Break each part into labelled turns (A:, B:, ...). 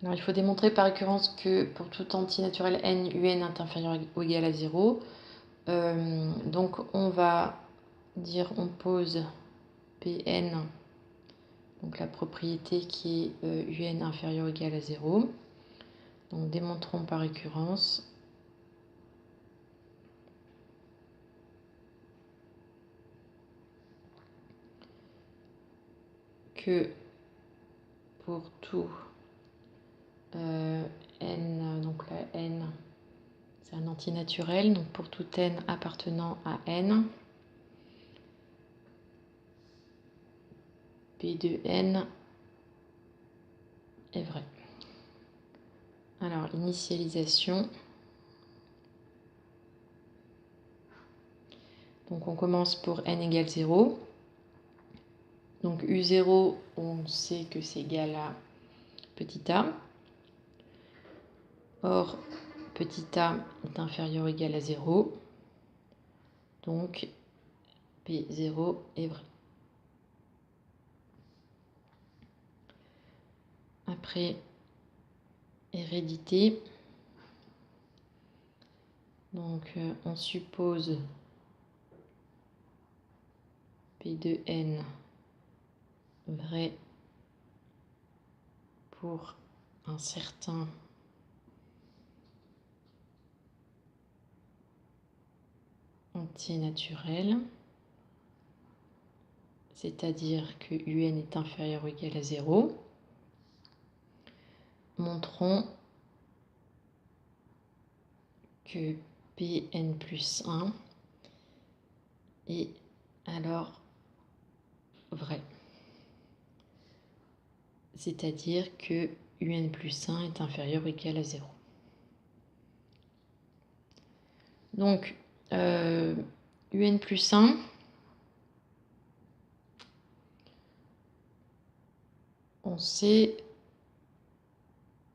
A: Alors, il faut démontrer par récurrence que pour tout entier naturel n, un est inférieur ou égal à 0. Donc, on va dire, on pose Pn, donc la propriété qui est un inférieur ou égal à 0. Donc, démontrons par récurrence que pour tout n, donc la n, c'est un entier naturel, donc pour tout n appartenant à n, P de n est vrai. Alors, initialisation. Donc, on commence pour n égale 0. Donc, U0, on sait que c'est égal à petit a. Or, petit a est inférieur ou égal à 0. Donc, P0 est vrai. Après, hérédité. Donc, on suppose P de n vrai pour un certain entier naturel, c'est-à-dire que un est inférieur ou égal à 0. Montrons que Pn plus 1 est alors vrai. C'est-à-dire que un plus 1 est inférieur ou égal à 0. Donc, un plus 1, on sait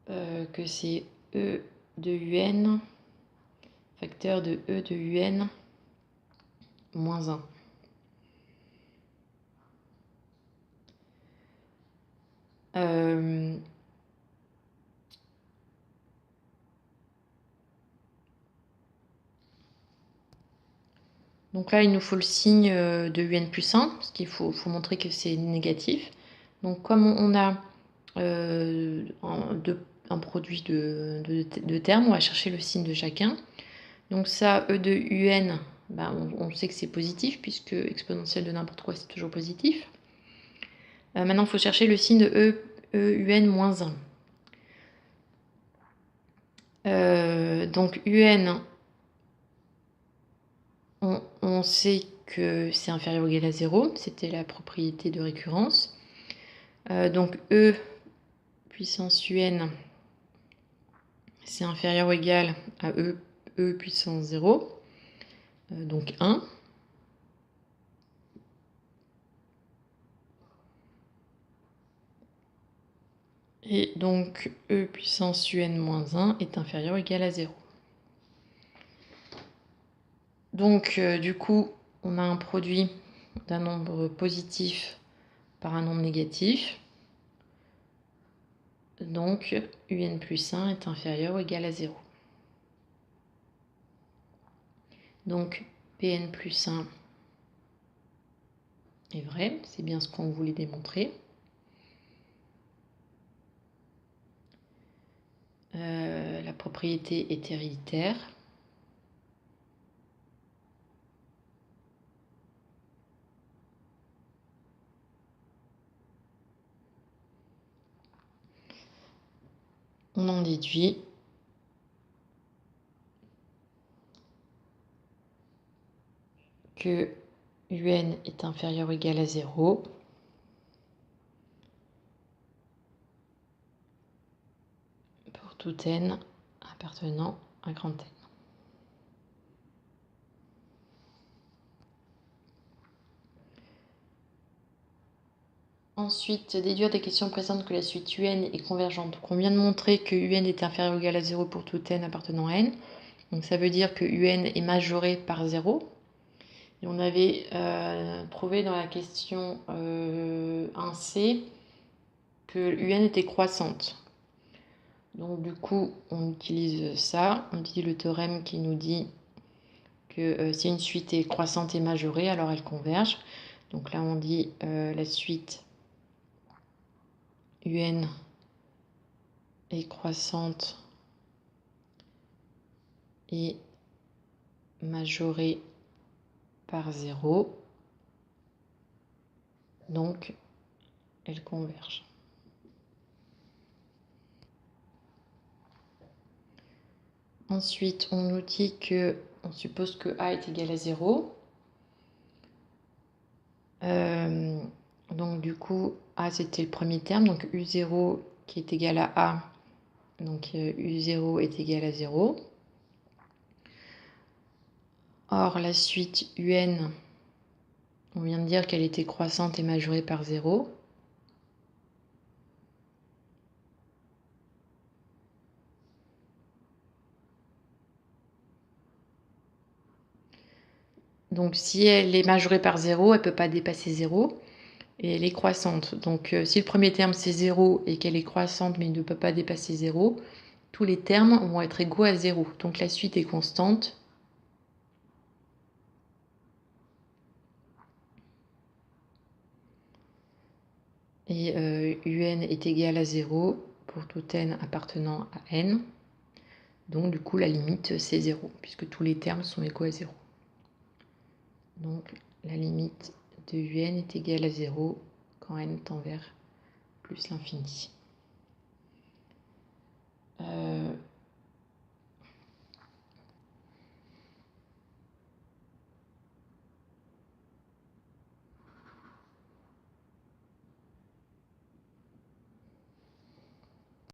A: que c'est E de un, facteur de E de un moins 1. Donc là, il nous faut le signe de un plus 1, parce qu'il faut montrer que c'est négatif. Donc comme on a un produit de termes, on va chercher le signe de chacun. Donc ça, E de un, ben, on sait que c'est positif, puisque exponentielle de n'importe quoi, c'est toujours positif. Maintenant, il faut chercher le signe de un moins 1. Donc un, on sait que c'est inférieur ou égal à 0, c'était la propriété de récurrence. Donc E puissance un, c'est inférieur ou égal à E puissance 0, donc 1. Et donc E puissance un moins 1 est inférieur ou égal à 0. Donc du coup, on a un produit d'un nombre positif par un nombre négatif. Donc un plus 1 est inférieur ou égal à 0. Donc Pn plus 1 est vrai, c'est bien ce qu'on voulait démontrer. La propriété est héréditaire. On en déduit que un est inférieur ou égal à 0 pour tout n appartenant à grand N. Ensuite, déduire des questions présentent que la suite un est convergente. Donc, on vient de montrer que un est inférieur ou égal à 0 pour tout n appartenant à n. Donc ça veut dire que un est majoré par 0. Et on avait prouvé dans la question 1c que un était croissante. Donc du coup, on utilise ça. On utilise le théorème qui nous dit que si une suite est croissante et majorée, alors elle converge. Donc là, on dit la suite UN est croissante et majorée par 0. Donc, elle converge. Ensuite, on nous dit que, on suppose que A est égal à 0. Donc du coup, A c'était le premier terme, donc U0 qui est égal à A, donc U0 est égal à 0. Or, la suite UN, on vient de dire qu'elle était croissante et majorée par 0. Donc si elle est majorée par 0, elle ne peut pas dépasser 0. Et elle est croissante. Donc si le premier terme c'est 0 et qu'elle est croissante mais il ne peut pas dépasser 0, tous les termes vont être égaux à 0. Donc la suite est constante. Et UN est égal à 0 pour tout n appartenant à n. Donc du coup la limite c'est 0 puisque tous les termes sont égaux à 0. Donc la limite de UN est égale à 0 quand n tend vers plus l'infini.